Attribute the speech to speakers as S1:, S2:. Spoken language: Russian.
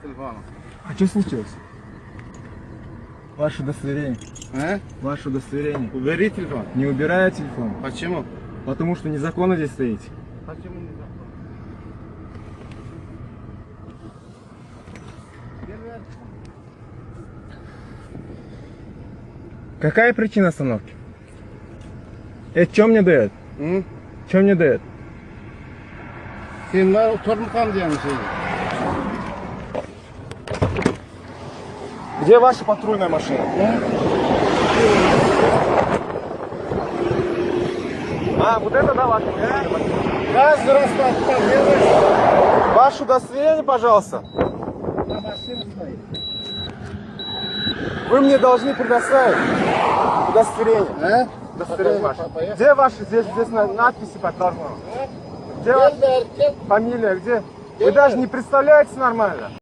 S1: телефоном.
S2: А что случилось? Ваше удостоверение.
S1: А?
S2: Ваше удостоверение.
S1: Убери телефон.
S2: Не убираю телефон.
S1: Почему?
S2: Потому что незаконно здесь стоите.
S1: Почему не так?
S2: Какая причина остановки? Это что мне дает? Что мне дает?
S1: Sen var oturmuş diyorsun.
S2: Где ваша патрульная машина? А, вот это да, ваша патрульная машина?
S1: Каждый раз подделываешь.
S2: Ваше удостоверение, пожалуйста.
S1: На машине стоит.
S2: Вы мне должны предоставить удостоверение.
S1: А?
S2: Удостоверение ваше.
S1: Поехали.
S2: Где ваши? Здесь надписи подтверждены. Где ваша фамилия? Где? Вы даже не представляете нормально.